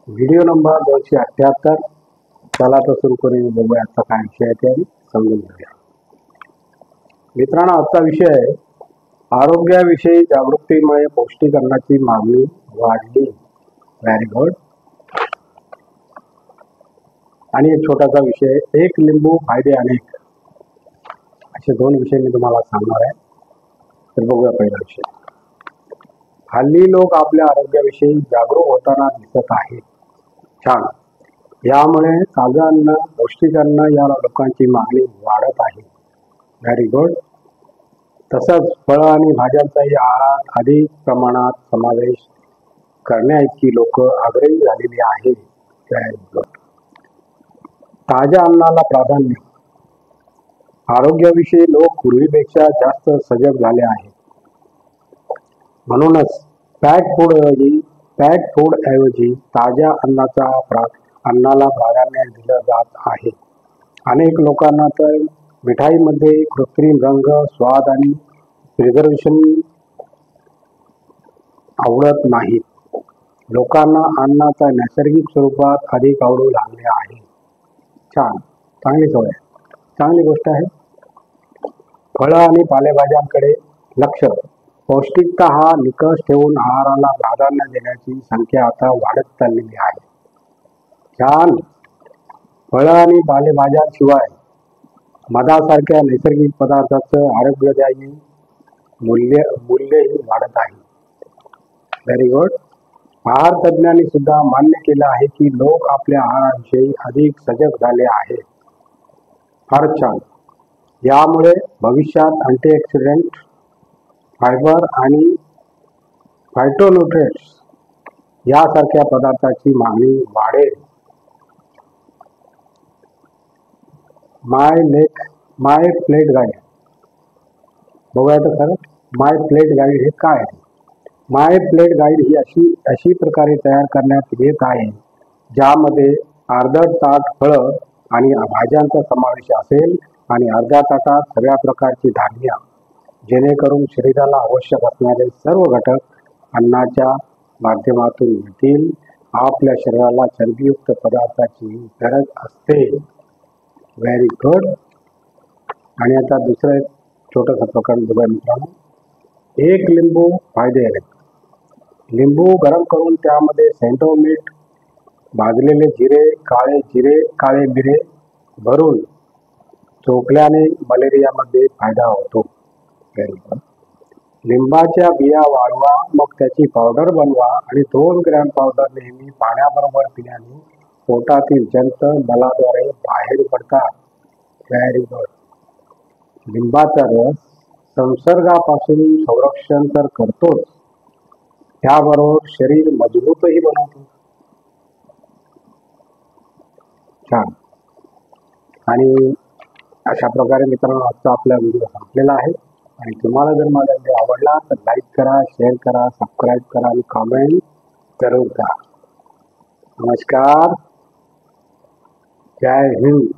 Video number 278. चला तर सुरू करून बघूया आजचा काय विषय आहे ते समजून घेऊया. मित्रांनो, आजचा विषय आहे आरोग्याविषयी जागृतीमुळे पौष्टिक अन्नाची मागणी वाढली. Very good. आणि एक छोटासा विषय, एक लिंबू फायदे अनेक, असे दोन विषय मी तुम्हाला सांगणार आहे. तर बघूया पहिला विषय. हल्ली लोक आपल्या आरोग्याविषयी जागरूक होताना दिसत आहेत. छान. यामुळे ताजं अन्न, पौष्टिक अन्न या लोकांची मागणी वाढत आहे. Very good. तसंच फळं आणि भाज्यांचाही आहारात अधिक प्रमाणात समावेश करण्याइतकी लोक आग्रही झालेली आहेत. Very good. ताज्या अन्नाला प्राधान्य. आरोग्याविषयी लोक पूर्वीपेक्षा जास्त सजग झाले आहेत. म्हणूनच पॅक फूड ऐवजी ताज्या अन्नाला प्राधान्य दिलं जात आहे. अनेक लोकांना तर मिठाईमध्ये कृत्रिम रंग, स्वाद आणि प्रिझर्वेशन आवडत नाहीत. लोकांना अन्नाचा नैसर्गिक स्वरूपात अधिक आवडू लागले आहे. छान. चांगली सवय, चांगली गोष्ट आहे. फळं आणि पालेभाज्यांकडे लक्ष. पौष्टिकता हा निकष ठेवून आहाराला प्राधान्य देण्याची संख्या आता वाढत चाललेली आहे. छान. फळं आणि पालेभाज्यांशिवाय मधासारख्या नैसर्गिक पदार्थाचं आरोग्यदायी मूल्यही वाढत आहे. Very good. आहार तज्ज्ञांनी सुद्धा मान्य केलं आहे की लोक आपल्या आहाराविषयी अधिक सजग झाले आहेत. फार छान. यामुळे भविष्यात अँटीऑक्सिडंट, फायबर आणि फायटोन्यूट्रिएंट्स यासारख्या पदार्थांची मागणी वाढेल. माय प्लेट गाईड. बघूया तर खरं, माय प्लेट गाईड हे काय आहे? माय प्लेट गाईड ही अशी प्रकारे तयार करण्यात येत आहे ज्यामध्ये अर्धट ताट फळं आणि भाज्यांचा समावेश असेल आणि अर्ध्या ताटात सगळ्या प्रकारची धान्य, जेणेकरून शरीराला आवश्यक असणारे सर्व घटक अन्नाच्या माध्यमातून मिळतील. आपल्या शरीराला चरबीयुक्त पदार्थाची गरज असते. Very good. आणि आता दुसरं एक छोटंसं प्रकरण बघा मित्रांनो. एक लिंबू फायदे अनेक. लिंबू गरम करून त्यामध्ये सैंधव मीठ, भाजलेले जिरे, काळे मिरे भरून चोखल्याने मलेरियामध्ये फायदा होतो. Very good. लिंबाच्या बिया वाळवा, मग त्याची पावडर बनवा आणि 2 ग्रॅम पावडर नेहमी पाण्याबरोबर पिल्याने पोटातील जंत मलाद्वारे बाहेर पडतात. Very good. लिंबाचा रस संसर्गापासून संरक्षण तर करतोच, त्याबरोबर शरीर मजबूतही बनवतो. छान. आणि अशा प्रकारे मित्रांनो आजचा आपला व्हिडिओ संपलेला आहे. आणि तुम्हाला जर माझा व्हिडिओ आवडला तर लाईक करा, शेअर करा, सबस्क्राईब करा आणि कमेंट जरूर करा. नमस्कार. जय हिंद.